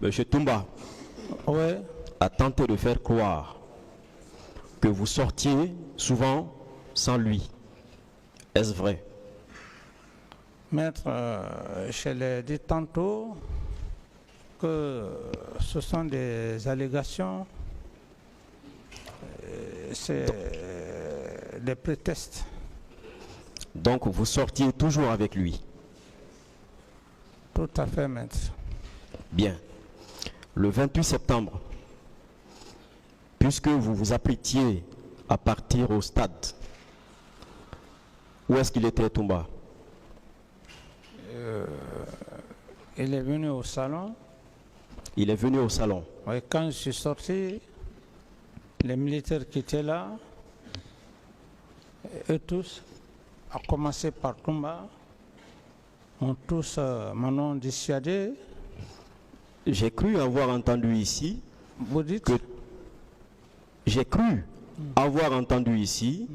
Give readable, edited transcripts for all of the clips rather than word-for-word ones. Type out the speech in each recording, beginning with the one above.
Monsieur Toumba Oui, a tenté de faire croire que vous sortiez souvent sans lui. Est-ce vrai? maître, je l'ai dit tantôt que ce sont des allégations, c'est des prétextes. Donc vous sortiez toujours avec lui. Tout à fait, maître. Bien. Le 28 septembre, puisque vous vous apprêtiez à partir au stade, où est-ce qu'il était, Toumba? Il est venu au salon. Il est venu au salon. Oui, quand je suis sorti, les militaires qui étaient là, eux tous, à commencer par Toumba, m'ont tous m'en dissuadé. J'ai cru avoir entendu ici Vous dites que j'ai cru avoir entendu ici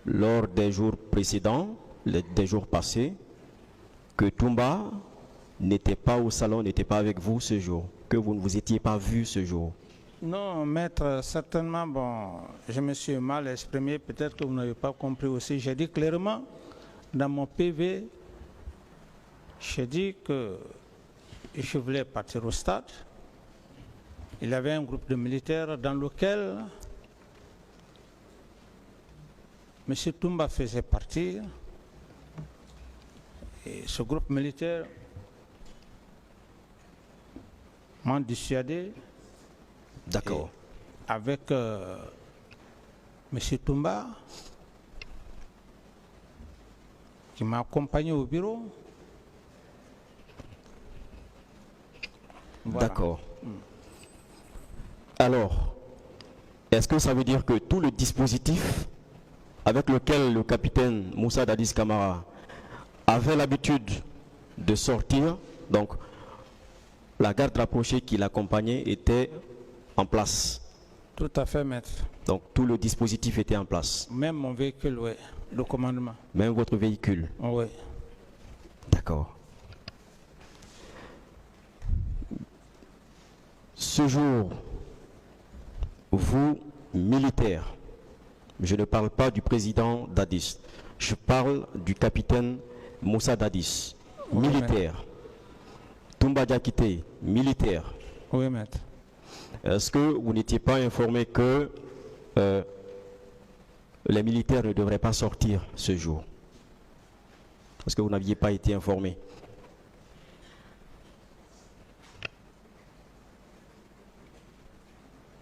lors des jours précédents, des jours passés, que Toumba n'était pas au salon, n'était pas avec vous ce jour, que vous ne vous étiez pas vu ce jour. non, maître, certainement, bon, je me suis mal exprimé, peut-être que vous n'avez pas compris aussi. J'ai dit clairement, dans mon PV, j'ai dit que je voulais partir au stade. Il y avait un groupe de militaires dans lequel M. Toumba faisait partie. Et ce groupe militaire m'a dissuadé. D'accord. Avec M. Toumba, qui m'a accompagné au bureau. Voilà. D'accord. Alors, est-ce que ça veut dire que tout le dispositif avec lequel le capitaine Moussa Dadis Camara avait l'habitude de sortir, donc la garde rapprochée qui l'accompagnait était en place? Tout à fait, maître. Donc tout le dispositif était en place. Même mon véhicule, oui, le commandement. Même votre véhicule? Oui. D'accord. Ce jour, vous, militaires, je ne parle pas du président Dadis, je parle du capitaine Moussa Dadis, Oui, militaire. Toumba Diakité, militaire. Oui, maître. Est-ce que vous n'étiez pas informé que les militaires ne devraient pas sortir ce jour? Est-ce que vous n'aviez pas été informé?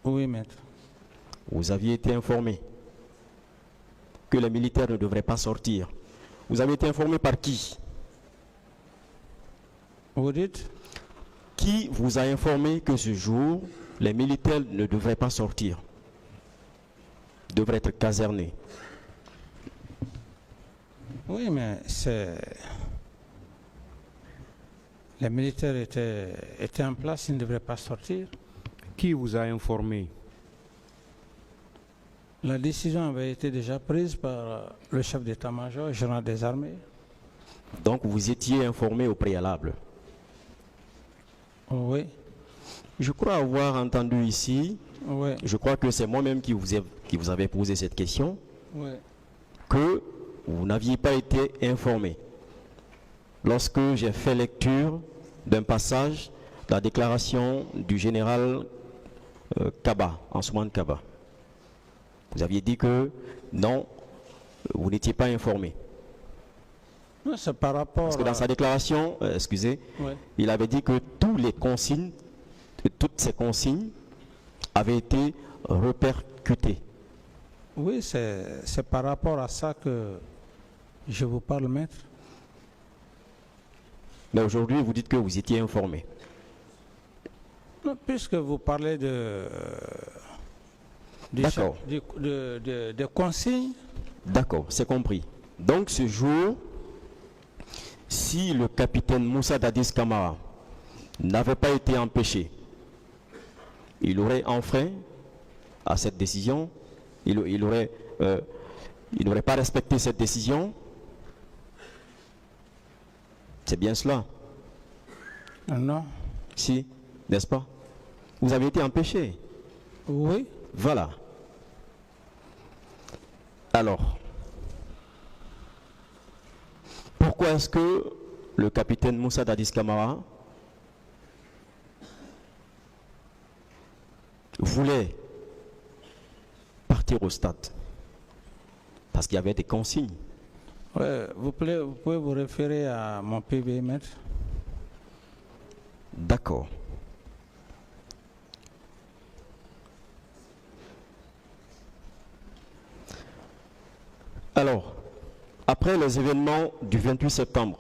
Oui, maître. Vous aviez été informé que les militaires ne devraient pas sortir. Vous avez été informé par qui? Vous dites? Qui vous a informé que ce jour, les militaires ne devraient pas sortir, devraient être casernés? Oui, mais c'est... Les militaires étaient en place, ils ne devraient pas sortir. Qui vous a informé? La décision avait été déjà prise par le chef d'état-major, général des armées. Donc vous étiez informé au préalable? Oui. Je crois avoir entendu ici, Oui. je crois que c'est moi-même qui vous avez posé cette question, Oui. que vous n'aviez pas été informé. Lorsque j'ai fait lecture d'un passage, la déclaration du général Kaba, Ansoumane Kaba, vous aviez dit que non, vous n'étiez pas informé. Non, c'est par rapport Parce que dans sa déclaration, excusez, Ouais. il avait dit que toutes ces consignes avaient été répercutées. Oui, c'est par rapport à ça que je vous parle, maître. Mais aujourd'hui, vous dites que vous étiez informé. Non, puisque vous parlez D'accord. de consignes. D'accord, c'est compris. Donc ce jour, si le capitaine Moussa Dadis Camara n'avait pas été empêché, il aurait enfreint à cette décision, il n'aurait pas respecté cette décision. C'est bien cela? Non, Si, n'est-ce pas? Vous avez été empêché. Oui. Voilà. Alors, pourquoi est-ce que le capitaine Moussa Dadis Camara voulait partir au stade? Parce qu'il y avait des consignes. Ouais, vous pouvez vous référer à mon PV, maître. D'accord. Alors, après les événements du 28 septembre,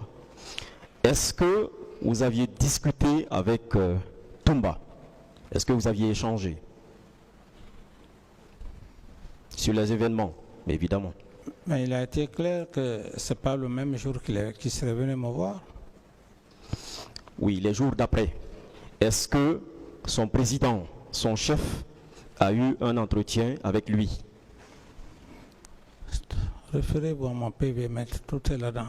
est-ce que vous aviez discuté avec Toumba? Est-ce que vous aviez échangé sur les événements? Mais évidemment. Mais il a été clair que ce n'est pas le même jour qu'il serait venu me voir. Oui, les jours d'après. Est-ce que son président, son chef, a eu un entretien avec lui? Référez-vous à mon PV, maître, tout est là-dedans.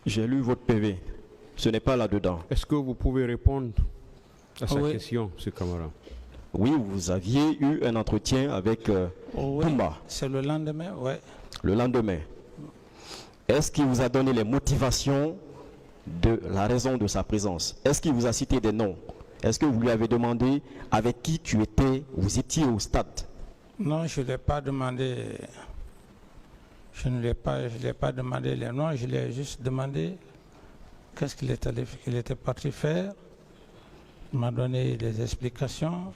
J'ai lu votre PV. Ce n'est pas là-dedans. Est-ce que vous pouvez répondre à sa Oui. question, ce camarade? Oui, vous aviez eu un entretien avec Oui, Toumba c'est le lendemain, ouais. le lendemain. Est-ce qu'il vous a donné les motivations de la raison de sa présence? Est-ce qu'il vous a cité des noms? Est-ce que vous lui avez demandé avec qui vous étiez au stade? Non, je ne l'ai pas demandé. Je ne l'ai pas demandé les noms, je lui ai juste demandé qu'est-ce qu'il était parti faire. Il m'a donné des explications.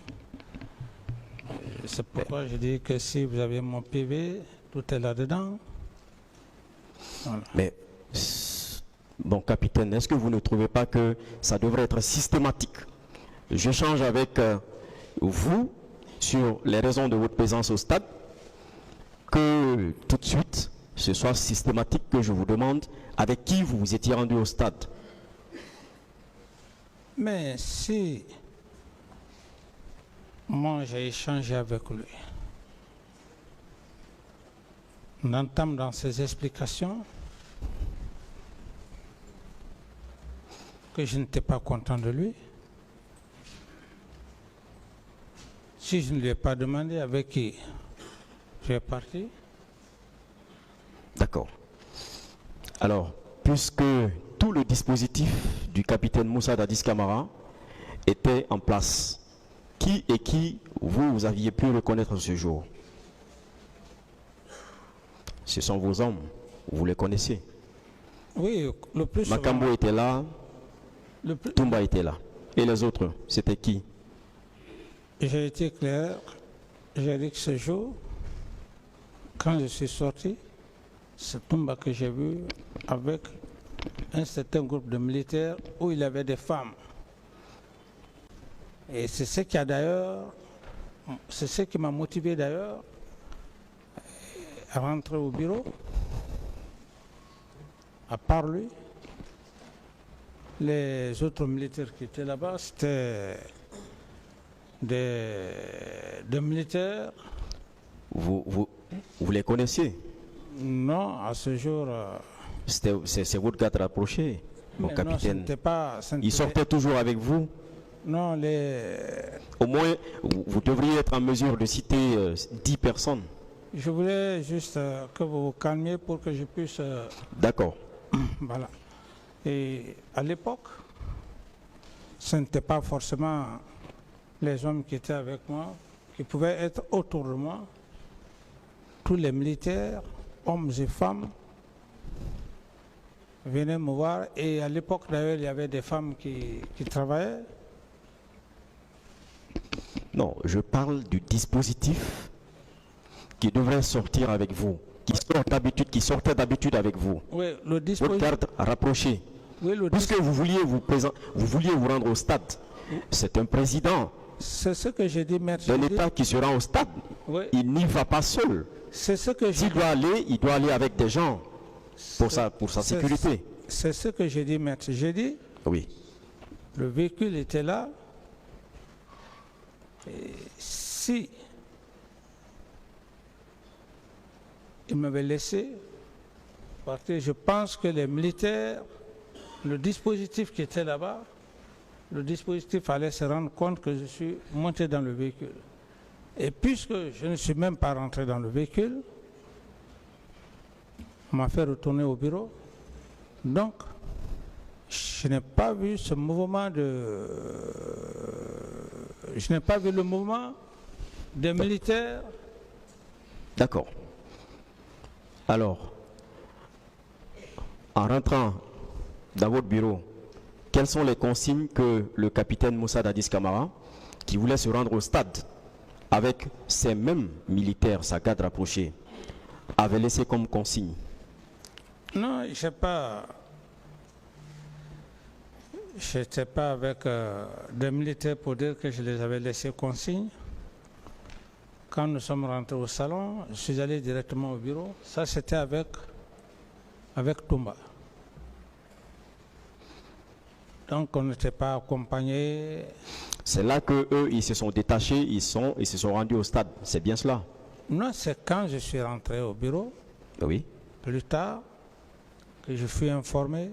C'est pourquoi je dis que si vous avez mon PV, tout est là-dedans. Voilà. Mais, bon, capitaine, est-ce que vous ne trouvez pas que ça devrait être systématique? J'échange avec vous sur les raisons de votre présence au stade, que tout de suite, ce soit systématique, que je vous demande avec qui vous vous étiez rendu au stade. Mais si moi j'ai échangé avec lui, on entend dans ses explications que je n'étais pas content de lui. Si je ne lui ai pas demandé avec qui je suis parti. D'accord. Alors, puisque tout le dispositif du capitaine Moussa Dadis Camara était en place, qui et qui vous aviez pu reconnaître ce jour? Ce sont vos hommes, vous les connaissez. Oui, le plus souvent. Makambo était là, Toumba était là. Et les autres, c'était qui? J'ai été clair, j'ai dit que ce jour, quand je suis sorti, c'est Toumba que j'ai vu avec un certain groupe de militaires où il y avait des femmes. Et c'est ce qui a d'ailleurs, c'est ce qui m'a motivé d'ailleurs à rentrer au bureau. À part lui, les autres militaires qui étaient là-bas, c'était des militaires. Vous les connaissiez? Non, à ce jour. C'est votre garde rapproché, mon capitaine. Ils sortaient toujours avec vous? Non, Au moins, vous devriez être en mesure de citer 10 personnes. Je voulais juste que vous vous calmiez pour que je puisse. D'accord. Voilà. Et à l'époque, ce n'était pas forcément les hommes qui étaient avec moi, qui pouvaient être autour de moi. Tous les militaires, hommes et femmes, venaient me voir. Et à l'époque, d'ailleurs, il y avait des femmes qui travaillaient. Non, je parle du dispositif qui devrait sortir avec vous, qui sortait d'habitude avec vous. Oui, le dispositif. Votre garde rapprochée. Oui, puisque vous vouliez vous rendre au stade, c'est un président. C'est ce que j'ai dit, maître. De l'État qui se rend au stade. Oui. Il n'y va pas seul. C'est ce que S'il doit aller, il doit aller avec des gens pour sa sécurité. C'est ce que j'ai dit, maître. J'ai dit, oui. Le véhicule était là. Et si il m'avait laissé partir, je pense que les militaires, le dispositif qui était là-bas, le dispositif allait se rendre compte que je suis monté dans le véhicule. Et puisque je ne suis même pas rentré dans le véhicule, on m'a fait retourner au bureau. Donc, je n'ai pas vu ce mouvement de... Je n'ai pas vu le mouvement des militaires. D'accord. Alors, en rentrant dans votre bureau, quelles sont les consignes que le capitaine Moussa Dadis Camara, qui voulait se rendre au stade avec ces mêmes militaires, sa garde rapprochée, avait laissé comme consigne? Non, je n'étais pas avec des militaires pour dire que je les avais laissés consigne. Quand nous sommes rentrés au salon, je suis allé directement au bureau. Ça, c'était avec Toumba. Donc, on n'était pas accompagnés. C'est là que eux, ils se sont détachés, ils se sont rendus au stade. C'est bien cela? Non, c'est quand je suis rentré au bureau, Oui. plus tard, que je fus informé.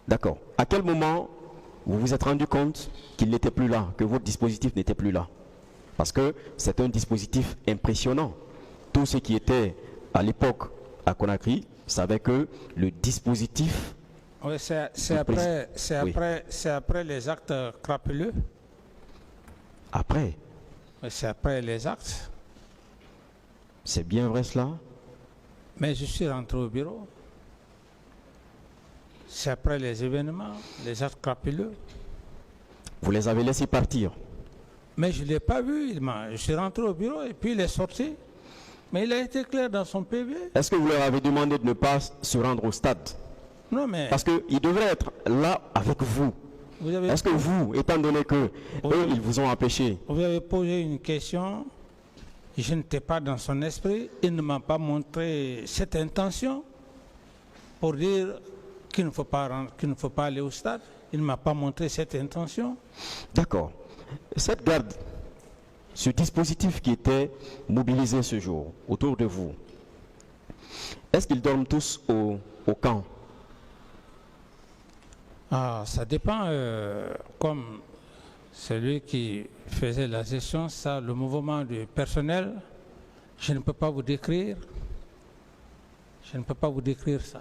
D'accord. À quel moment vous vous êtes rendu compte qu'il n'était plus là, que votre dispositif n'était plus là? Parce que c'est un dispositif impressionnant. Tous ceux qui étaient à l'époque à Conakry savaient que le dispositif... Oui, c'est après les actes crapuleux. Après? Oui, c'est après les actes. C'est bien vrai cela? Mais je suis rentré au bureau. C'est après les événements, les actes crapuleux. Vous les avez laissés partir? Mais je ne l'ai pas vu. Je suis rentré au bureau et puis il est sorti. Mais il a été clair dans son PV. Est-ce que vous leur avez demandé de ne pas se rendre au stade? Non, mais... Parce qu'ils devraient être là avec vous. Est-ce que vous, étant donné que eux, ils vous ont empêché? Vous avez posé une question. Je n'étais pas dans son esprit. Il ne m'a pas montré cette intention pour dire qu'il ne faut pas aller au stade. Il ne m'a pas montré cette intention. D'accord. Cette garde, ce dispositif qui était mobilisé ce jour autour de vous, est-ce qu'ils dorment tous au camp? Ah, ça dépend. Comme celui qui faisait la gestion, ça, le mouvement du personnel, je ne peux pas vous décrire. Je ne peux pas vous décrire ça.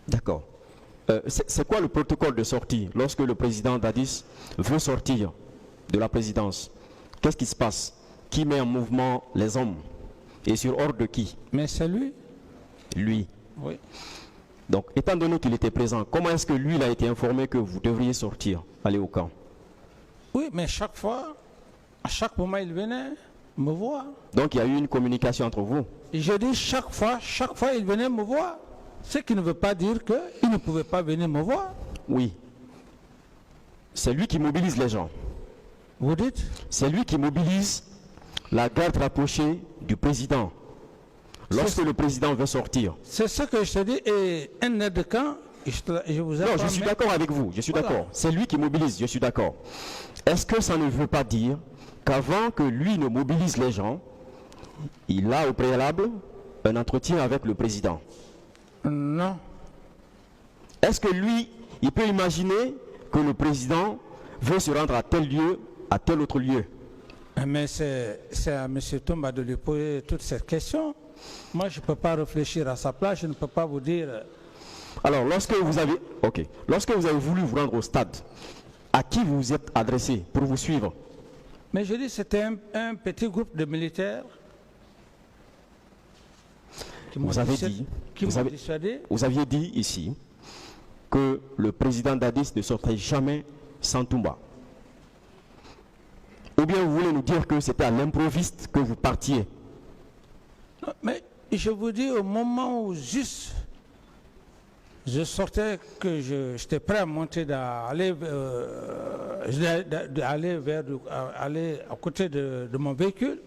D'accord. C'est quoi le protocole de sortie lorsque le président Dadis veut sortir de la présidence? Qu'est-ce qui se passe? Qui met en mouvement les hommes? Et sur ordre de qui? Mais c'est lui. Lui. Oui. Donc, étant donné qu'il était présent, comment est-ce que lui, il a été informé que vous devriez sortir, aller au camp? Oui, mais chaque fois, à chaque moment, il venait me voir. Donc, il y a eu une communication entre vous? Et je dis chaque fois, il venait me voir. Ce qui ne veut pas dire qu'il ne pouvait pas venir me voir. Oui. C'est lui qui mobilise les gens. Vous dites? C'est lui qui mobilise la garde rapprochée du président. Lorsque le président veut sortir. C'est ce que je te dis. Et un aide de camp, je vous Non, je suis d'accord avec vous. Je suis d'accord. C'est lui qui mobilise. Je suis d'accord. Est-ce que ça ne veut pas dire qu'avant que lui ne mobilise les gens, il a au préalable un entretien avec le président? Non. Est-ce que lui, il peut imaginer que le président veut se rendre à tel lieu, à tel autre lieu? Mais c'est à M. Toumba de lui poser toutes ces questions. Moi, je ne peux pas réfléchir à sa place, je ne peux pas vous dire... Alors, lorsque vous avez voulu vous rendre au stade, à qui vous vous êtes adressé pour vous suivre? Mais je dis, c'était un petit groupe de militaires qui m'ont dissuadé. Vous aviez dit ici que le président Dadis ne sortait jamais sans Toumba. Ou bien vous voulez nous dire que c'était à l'improviste que vous partiez? Non, mais je vous dis, au moment où juste je sortais, que j'étais prêt à monter, aller à côté de mon véhicule,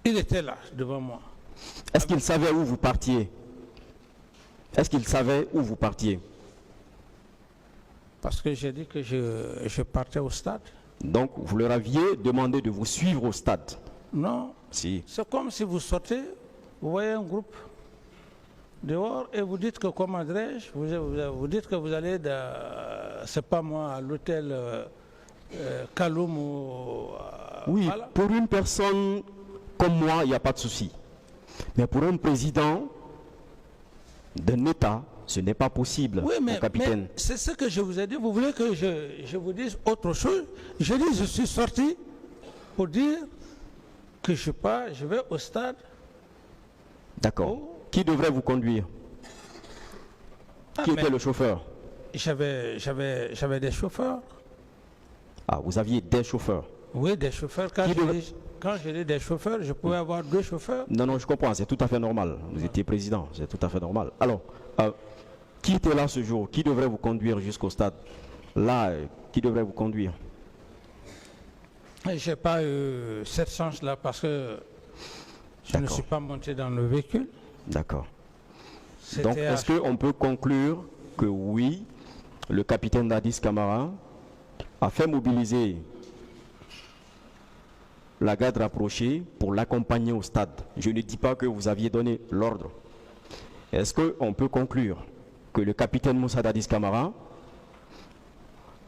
il était là, devant moi. Est-ce qu'il savait où vous partiez? Est-ce qu'il savait où vous partiez? Parce que j'ai dit que je partais au stade. Donc, vous leur aviez demandé de vous suivre au stade? Non. Si. C'est comme si vous sortez, vous voyez un groupe. dehors et vous dites que, comment dirais-je, vous dites que vous allez, c'est pas moi, à l'hôtel Kaloum ou... Oui, voilà. pour une personne comme moi, il n'y a pas de souci. Mais pour un président d'un État, ce n'est pas possible, Oui, mon capitaine. mais c'est ce que je vous ai dit. Vous voulez que je vous dise autre chose? Je dis, je suis sorti pour dire que je vais au stade. D'accord. Oh. Qui devrait vous conduire? Qui mais était le chauffeur? J'avais des chauffeurs. Ah, vous aviez des chauffeurs. Oui, des chauffeurs. Quand je dis des chauffeurs, je pouvais avoir 2 chauffeurs. Non, non, je comprends, c'est tout à fait normal. Vous étiez président, c'est tout à fait normal. Alors, qui était là ce jour? Qui devrait vous conduire jusqu'au stade? Là, qui devrait vous conduire? Je n'ai pas eu cette chance-là parce que je ne D'accord. suis pas monté dans le véhicule. D'accord. C'était Donc, est-ce qu'on peut conclure que oui, le capitaine Dadis Camara a fait mobiliser la garde rapprochée pour l'accompagner au stade? Je ne dis pas que vous aviez donné l'ordre. Est-ce qu'on peut conclure que le capitaine Moussa Dadis Camara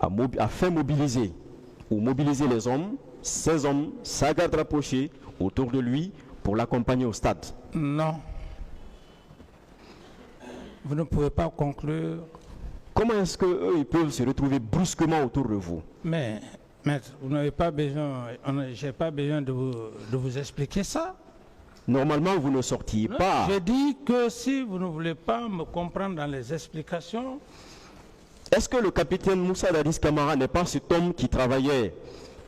a fait mobiliser ou mobiliser les hommes, ses hommes, sa garde rapprochée autour de lui pour l'accompagner au stade? Non. Vous ne pouvez pas conclure. Comment est-ce qu'eux, ils peuvent se retrouver brusquement autour de vous? Mais, maître, vous n'avez pas besoin, j'ai pas besoin de vous expliquer ça. Normalement, vous ne sortiez Non, pas. j'ai dit que si vous ne voulez pas me comprendre dans les explications, Est-ce que le capitaine Moussa Dadis Camara n'est pas cet homme qui travaillait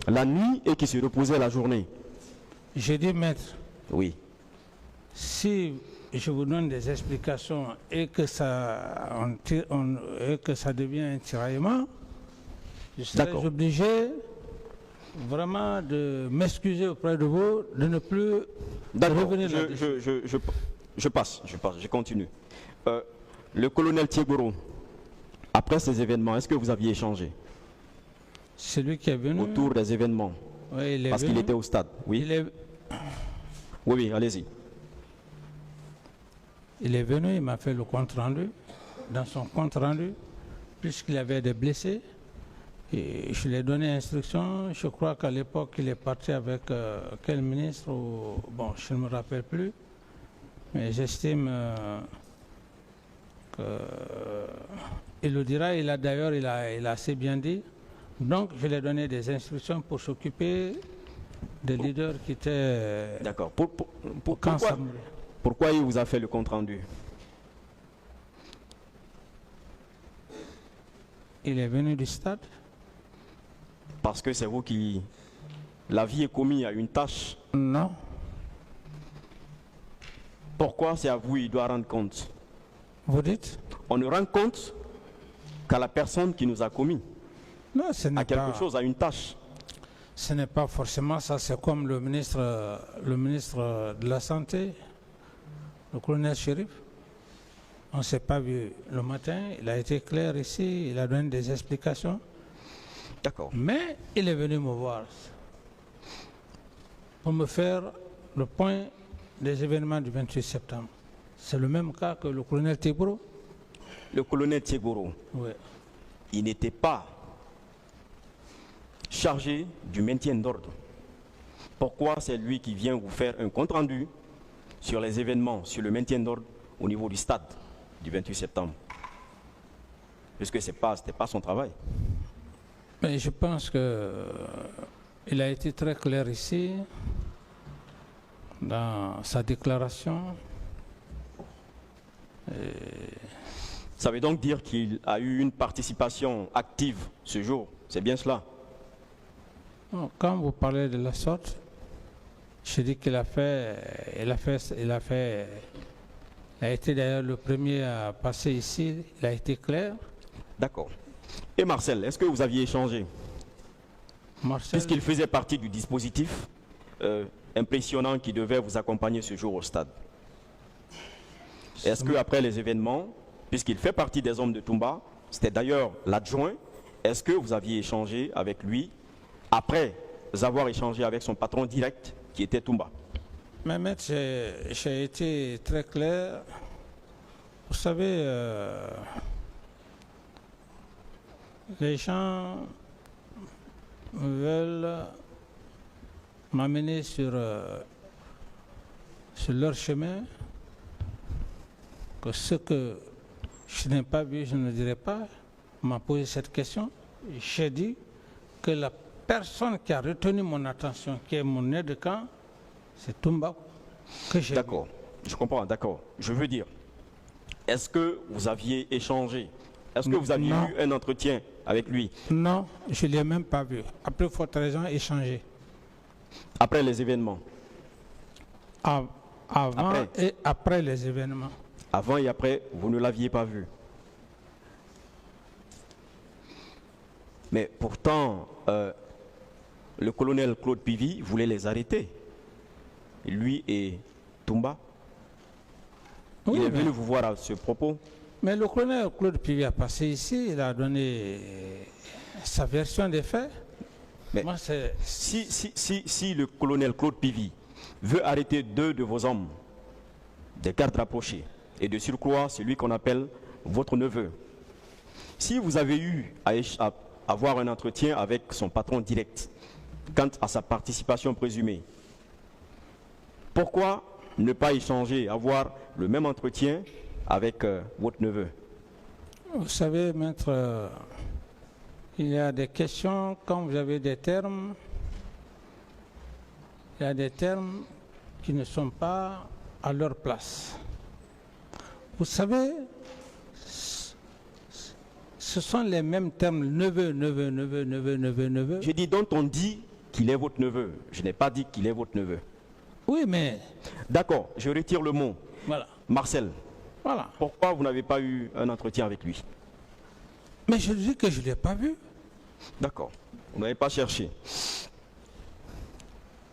la nuit et qui se reposait la journée? j'ai dit, maître, Oui. si je vous donne des explications et que ça, et que ça devient un tiraillement, je serai D'accord. obligé vraiment de m'excuser auprès de vous, de ne plus D'accord, revenir là-dessus. je passe, je continue. Le colonel Thiegoro, après ces événements, est-ce que vous aviez échangé C'est lui qui est venu. autour des événements? Oui, il est Parce venu. qu'il était au stade. Oui, Il est, oui, allez-y. il est venu, il m'a fait le compte rendu. Dans son compte rendu, puisqu'il y avait des blessés, et je lui ai donné instruction. Je crois qu'à l'époque, il est parti avec quel ministre bon, je ne me rappelle plus. Mais j'estime qu'il le dira. Il a assez bien dit. Donc, je lui ai donné des instructions pour s'occuper des leaders qui étaient D'accord. au camp Samouré. Pourquoi il vous a fait le compte rendu? Il est venu du stade. Parce que c'est vous qui l'aviez commis à une tâche. Non. Pourquoi c'est à vous il doit rendre compte? Vous dites? On ne rend compte qu'à la personne qui nous a commis Non, ce à n'est quelque pas. chose, à une tâche. Ce n'est pas forcément ça. C'est comme le ministre de la Santé, le colonel Chérif. On ne s'est pas vu le matin. Il a été clair ici. Il a donné des explications. D'accord. Mais il est venu me voir pour me faire le point des événements du 28 septembre. C'est le même cas que le colonel Tibro. Le colonel Thiegoro, Oui. il n'était pas chargé du maintien d'ordre. Pourquoi c'est lui qui vient vous faire un compte rendu sur les événements, sur le maintien d'ordre au niveau du stade du 28 septembre? Puisque ce n'était pas son travail. Mais je pense qu'il a été très clair ici dans sa déclaration. Ça veut donc dire qu'il a eu une participation active ce jour. C'est bien cela? Quand vous parlez de la sorte, je dis qu'il a été d'ailleurs le premier à passer ici. Il a été clair. D'accord. Et Marcel, est-ce que vous aviez échangé? Marcel, Puisqu'il faisait partie du dispositif impressionnant qui devait vous accompagner ce jour au stade. Est-ce qu'après les événements, puisqu'il fait partie des hommes de Toumba, c'était d'ailleurs l'adjoint, est-ce que vous aviez échangé avec lui après avoir échangé avec son patron direct qui était Toumba? mais maître, j'ai été très clair Vous savez, les gens veulent m'amener sur leur chemin, que ce que je n'ai pas vu, je ne dirai pas. On m'a posé cette question. J'ai dit que la personne qui a retenu mon attention, qui est mon aide de camp, c'est Toumba que j'ai vu. D'accord, je comprends, d'accord. Je veux dire, est-ce que vous aviez échangé? Est-ce que vous aviez Non. eu un entretien avec lui Non, je ne l'ai même pas vu. Après, forte raison, échanger. après les événements? Avant Après. et après les événements. Avant et après, vous ne l'aviez pas vu. Mais pourtant, le colonel Claude Pivy voulait les arrêter. Lui et Toumba. Oui, Il est mais- venu vous voir à ce propos. Mais le colonel Claude Pivy a passé ici, il a donné sa version des faits. Mais- Moi, c'est... Si le colonel Claude Pivy veut arrêter 2 de vos hommes, des gardes rapprochés, et de surcroît celui qu'on appelle votre neveu, si vous avez eu à avoir un entretien avec son patron direct quant à sa participation présumée, pourquoi ne pas échanger, avoir le même entretien avec votre neveu? Vous savez, maître, il y a des questions, quand vous avez des termes, il y a des termes qui ne sont pas à leur place. Vous savez, ce sont les mêmes termes, neveu, neveu, neveu, neveu, neveu, neveu. J'ai dit dont on dit qu'il est votre neveu. Je n'ai pas dit qu'il est votre neveu. Oui, mais D'accord, je retire le mot. voilà, Marcel, voilà. pourquoi vous n'avez pas eu un entretien avec lui? Mais je dis que je ne l'ai pas vu. D'accord, vous n'avez pas cherché.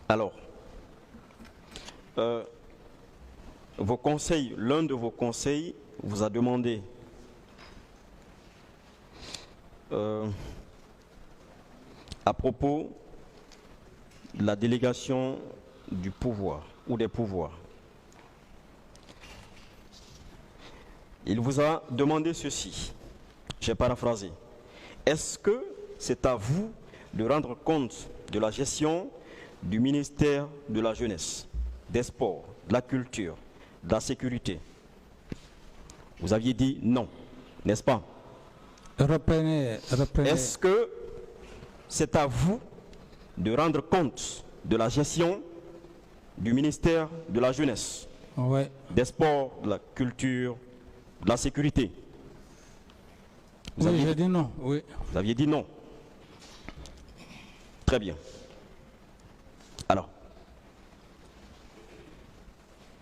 Alors, vos conseils, l'un de vos conseils vous a demandé à propos de la délégation du pouvoir ou des pouvoirs. Il vous a demandé ceci, j'ai paraphrasé. Est-ce que c'est à vous de rendre compte de la gestion du ministère de la Jeunesse, des Sports, de la Culture, de la Sécurité? Vous aviez dit non, n'est-ce pas? Reprenez. Est-ce que c'est à vous de rendre compte de la gestion du ministère de la Jeunesse, Oui. des Sports, de la Culture, de la Sécurité? Vous Oui, aviez- j'ai dit non, oui. Vous aviez dit non. Très bien. Alors,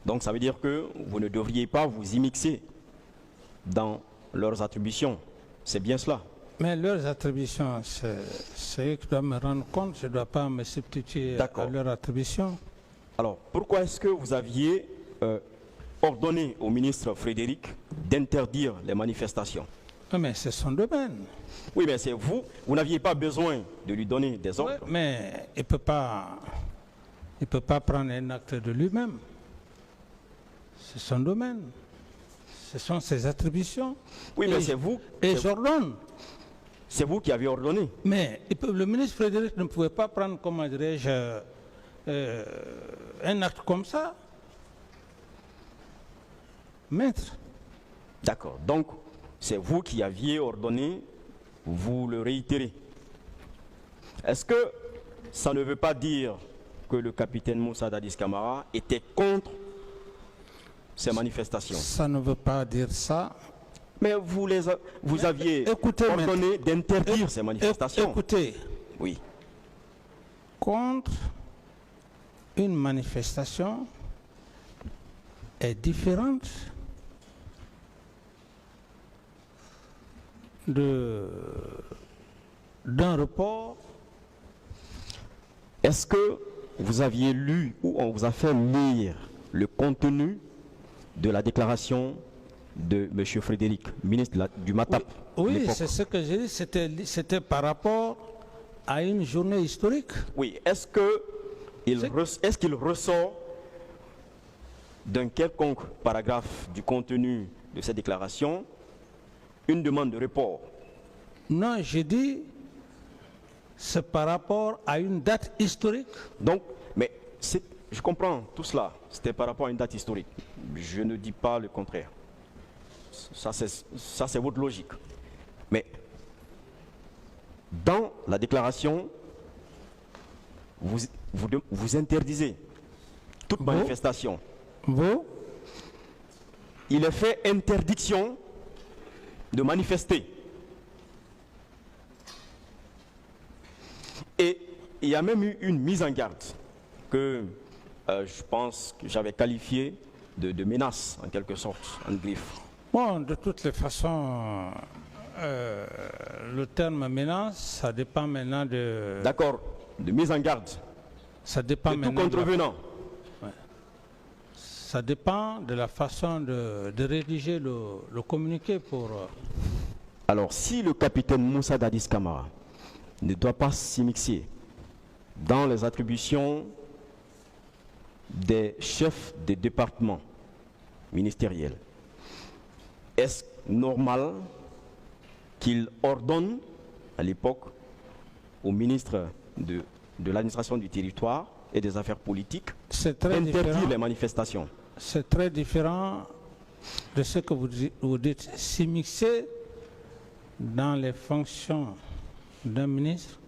donc ça veut dire que vous ne devriez pas vous immixer dans leurs attributions. C'est bien cela. Mais leurs attributions, c'est eux qui doivent me rendre compte. Je ne dois pas me substituer à D'accord. leurs attributions. Alors, pourquoi est-ce que vous aviez ordonné au ministre Frédéric d'interdire les manifestations? Oui, mais c'est son domaine. Oui, mais c'est vous. Vous n'aviez pas besoin de lui donner des Oui, ordres. mais il ne peut pas prendre un acte de lui-même. C'est son domaine. Ce sont ses attributions. Oui, mais Et- c'est vous. Et c'est- j'ordonne. C'est vous qui avez ordonné. Mais le ministre Frédéric ne pouvait pas prendre, comment dirais-je, un acte comme ça. Maître, D'accord. Donc, c'est vous qui aviez ordonné, vous le réitérez. Est-ce que ça ne veut pas dire que le capitaine Moussa Dadis Camara était contre ces manifestations? ça ne veut pas dire ça. Mais vous aviez écoutez, ordonné d'interdire ces manifestations. Écoutez, Oui. contre une manifestation est différente d'un report. Est-ce que vous aviez lu ou on vous a fait lire le contenu de la déclaration de M. Frédéric, ministre du MATAP? Oui, l'époque? c'est ce que j'ai dit, c'était par rapport à une journée historique. Oui, est-ce qu'il ressort d'un quelconque paragraphe du contenu de cette déclaration une demande de report. Non, j'ai dit, c'est par rapport à une date historique. Donc, mais je comprends tout cela, c'était par rapport à une date historique. Je ne dis pas le contraire. Ça, c'est votre logique. Mais dans la déclaration, vous interdisez toute manifestation. Vous? Il est fait interdiction de manifester. Et il y a même eu une mise en garde que je pense que j'avais qualifiée de menace, en quelque sorte, en griffe. Bon, de toutes les façons, le terme menace, ça dépend maintenant de... D'accord, de mise en garde. Ça dépend de tout maintenant contrevenant. Ça dépend de la façon de rédiger le communiqué pour... Alors, si le capitaine Moussa Dadis Camara ne doit pas s'immiscer dans les attributions des chefs des départements ministériels, est-ce normal qu'il ordonne à l'époque au ministre de l'administration du territoire et des affaires politiques d'interdire les manifestations? C'est très différent de ce que vous dites. S'immiscer dans les fonctions d'un ministre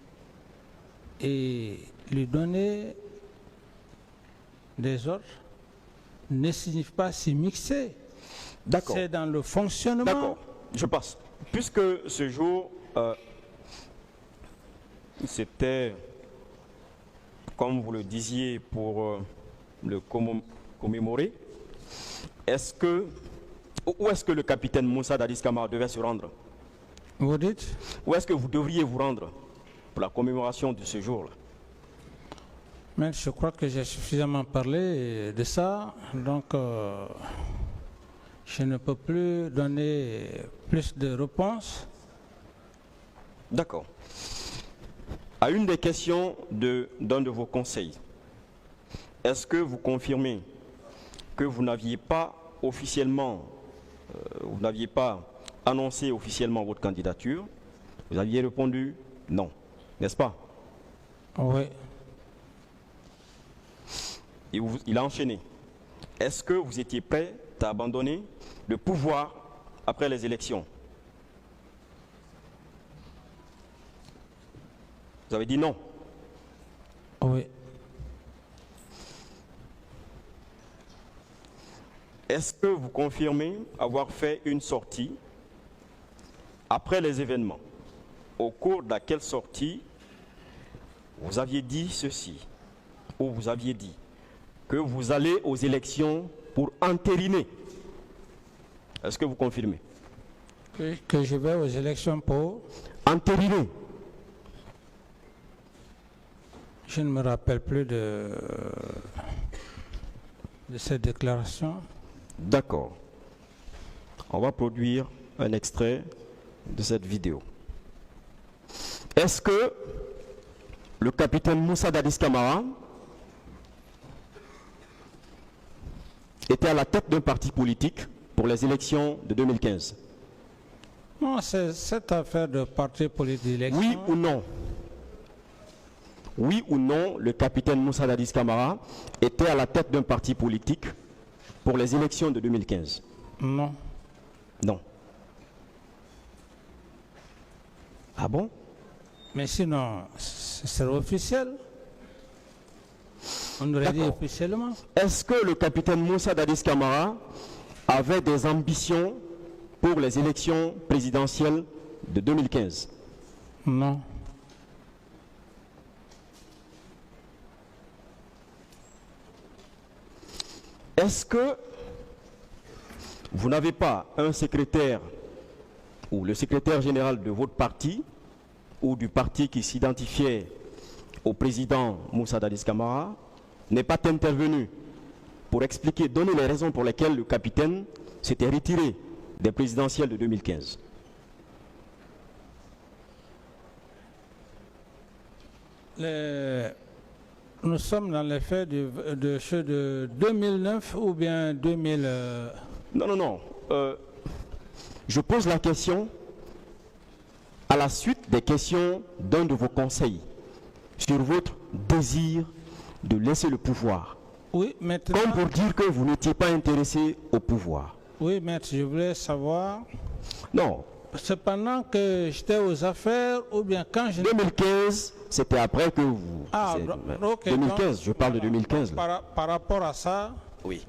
et lui donner des ordres ne signifie pas s'immiscer. D'accord. C'est dans le fonctionnement. D'accord, je passe. Puisque ce jour, c'était, comme vous le disiez, pour le commémorer, où est-ce que le capitaine Moussa Dadis Camara devait se rendre? Vous dites? Où est-ce que vous devriez vous rendre pour la commémoration de ce jour-là? Mais je crois que j'ai suffisamment parlé de ça, donc je ne peux plus donner plus de réponses. D'accord. À une des questions d'un de vos conseils, est-ce que vous confirmez que vous n'aviez pas officiellement, vous n'aviez pas annoncé officiellement votre candidature? Vous aviez répondu non, n'est-ce pas? Oui. Et il a enchaîné. Est-ce que vous étiez prêt à abandonner le pouvoir après les élections? Vous avez dit non. Oui. Est-ce que vous confirmez avoir fait une sortie après les événements, au cours de laquelle sortie vous aviez dit ceci, ou vous aviez dit que vous allez aux élections pour entériner? Est-ce que vous confirmez? Que je vais aux élections pour entériner? Je ne me rappelle plus de cette déclaration. D'accord. On va produire un extrait de cette vidéo. Est-ce que le capitaine Moussa Dadis Camara était à la tête d'un parti politique pour les élections de 2015? Non, c'est cette affaire de parti politique d'élection. Oui ou non? Oui ou non, le capitaine Moussa Dadis Camara était à la tête d'un parti politique pour les élections de 2015? Non. Non. Ah bon? Mais sinon, c'est officiel. On aurait dit officiellement. Est-ce que le capitaine Moussa Dadis Camara avait des ambitions pour les élections présidentielles de 2015? Non. Est-ce que vous n'avez pas un secrétaire ou le secrétaire général de votre parti ou du parti qui s'identifiait au président Moussa Dadis Camara n'est pas intervenu pour expliquer, donner les raisons pour lesquelles le capitaine s'était retiré des présidentielles de 2015? Nous sommes dans les faits de 2009 ou bien 2000... Non, non, non. Je pose la question à la suite des questions d'un de vos conseils sur votre désir de laisser le pouvoir. Oui, maintenant. Comme pour dire que vous n'étiez pas intéressé au pouvoir. Oui, maître, je voulais savoir. Non. C'est pendant que j'étais aux affaires ou bien quand je... 2015, c'était après que vous... Ah, ok. 2015, je parle de 2015. Là. Par rapport à ça, Oui.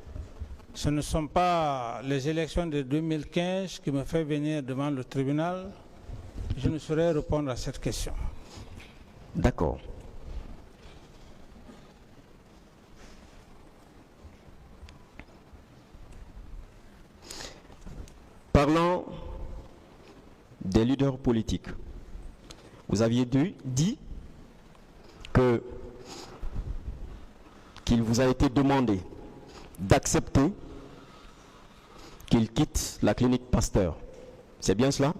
ce ne sont pas les élections de 2015 qui me fait venir devant le tribunal. Je ne saurais répondre à cette question. D'accord. Parlant des leaders politiques, vous aviez dit qu'il vous a été demandé d'accepter qu'il quitte la clinique Pasteur. C'est bien cela?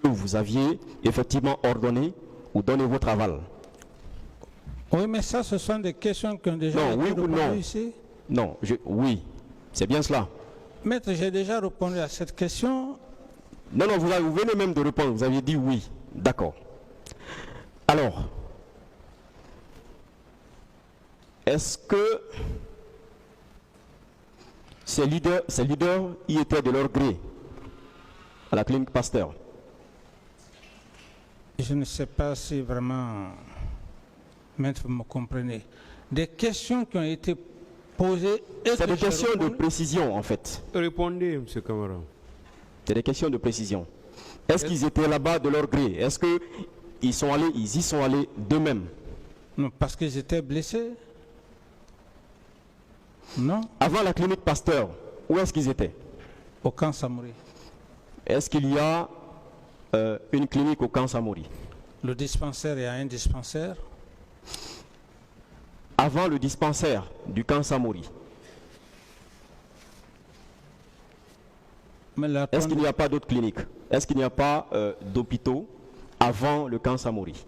Vous aviez effectivement ordonné ou donné votre aval? Oui, mais ça, ce sont des questions qui ont déjà été répondues ici. Non, oui, c'est bien cela. Maître, j'ai déjà répondu à cette question. Non, vous venez même de répondre, vous aviez dit oui. D'accord. Alors, est-ce que ces leaders y étaient de leur gré à la clinique Pasteur? Je ne sais pas si vraiment, maître, vous me comprenez. Des questions qui ont été posées... C'est des questions de précision, en fait. Répondez, M. Camara. C'est des questions de précision. Est-ce qu'ils étaient là-bas de leur gré? Est-ce qu'ils y sont allés d'eux-mêmes? Non, parce qu'ils étaient blessés. Non. Avant la clinique Pasteur, où est-ce qu'ils étaient? Au camp Samori. Est-ce qu'il y a une clinique au camp Samori? Le dispensaire, il y a un dispensaire. Avant le dispensaire du camp Samori, est-ce qu'il n'y a pas d'autres cliniques? Est-ce qu'il n'y a pas d'hôpitaux avant le camp Samori?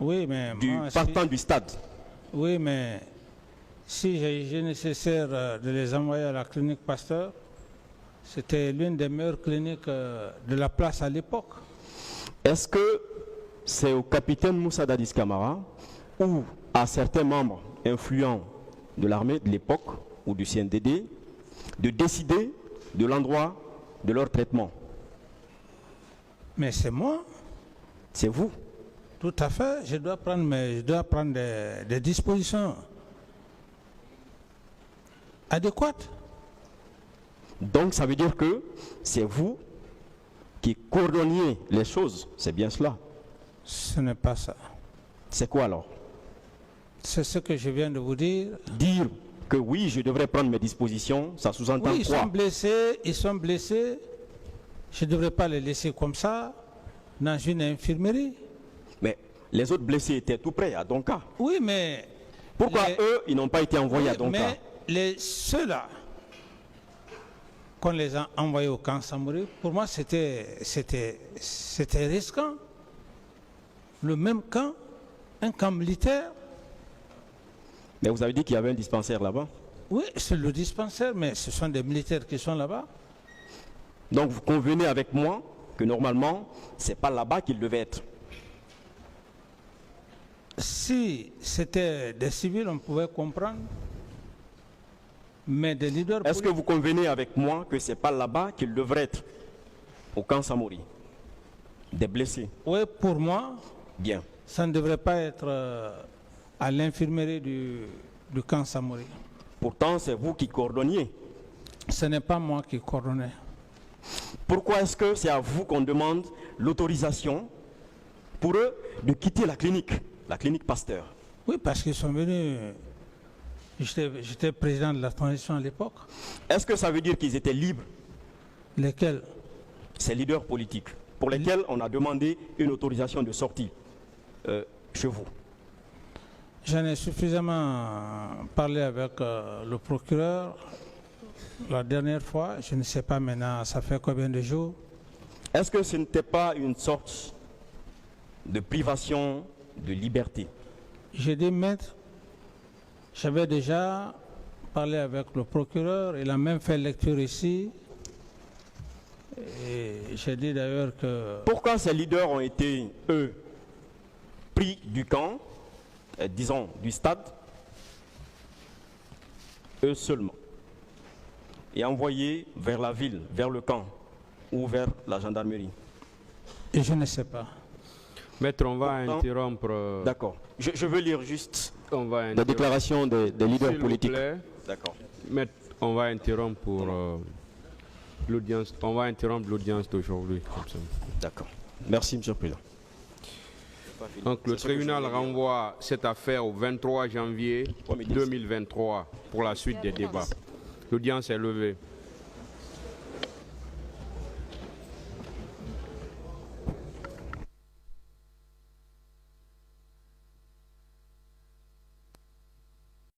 Oui, mais... Partant du stade. Oui, mais si j'ai nécessaire de les envoyer à la clinique Pasteur, c'était l'une des meilleures cliniques de la place à l'époque. Est-ce que c'est au capitaine Moussa Dadis Camara ou à certains membres influents de l'armée de l'époque ou du CNDD de décider de l'endroit de leur traitement? Mais c'est moi. C'est vous. Tout à fait. Je dois prendre des dispositions adéquates. Donc ça veut dire que c'est vous qui coordonniez les choses. C'est bien cela? Ce n'est pas ça. C'est quoi alors? C'est ce que je viens de vous dire. Dire que oui, je devrais prendre mes dispositions, ça sous-entend oui, quoi? Ils sont blessés. Je ne devrais pas les laisser comme ça dans une infirmerie. Mais les autres blessés étaient tout près à Donka. Oui, mais... Pourquoi eux, ils n'ont pas été envoyés à Donka? Mais ceux-là, qu'on les a envoyés au camp Samori, pour moi, c'était risquant. Le même camp, un camp militaire. Mais vous avez dit qu'il y avait un dispensaire là-bas? Oui, c'est le dispensaire, mais ce sont des militaires qui sont là-bas. Donc vous convenez avec moi que normalement, ce n'est pas là-bas qu'ils devaient être? Si c'était des civils, on pouvait comprendre. Mais des leaders... Est-ce que vous convenez avec moi que ce n'est pas là-bas qu'ils devraient être? Au camp Samori? Des blessés? Oui, pour moi, bien. Ça ne devrait pas être à l'infirmerie du camp Samori. Pourtant, c'est vous qui coordonniez. Ce n'est pas moi qui coordonnais. Pourquoi est-ce que c'est à vous qu'on demande l'autorisation pour eux de quitter la clinique Pasteur? Oui, parce qu'ils sont venus... J'étais président de la transition à l'époque. Est-ce que ça veut dire qu'ils étaient libres? Lesquels? Ces leaders politiques, pour lesquels on a demandé une autorisation de sortie chez vous. J'en ai suffisamment parlé avec le procureur la dernière fois. Je ne sais pas maintenant, ça fait combien de jours? Est-ce que ce n'était pas une sorte de privation de liberté? J'ai dit, maître, j'avais déjà parlé avec le procureur, il a même fait lecture ici. Et j'ai dit d'ailleurs que... Pourquoi ces leaders ont été, eux, pris du camp, disons du stade, eux seulement, et envoyés vers la ville, vers le camp ou vers la gendarmerie? Et je ne sais pas. Maître, on va Pourtant, interrompre. D'accord. Je veux lire juste On va la interrompre. déclaration des leaders S'il vous politiques. plaît. D'accord. Maître, on va interrompre pour l'audience. On va interrompre l'audience d'aujourd'hui. Comme ça. D'accord. Merci, Monsieur le Président. Donc le tribunal renvoie cette affaire au 23 janvier 2023 pour la suite des débats. L'audience est levée.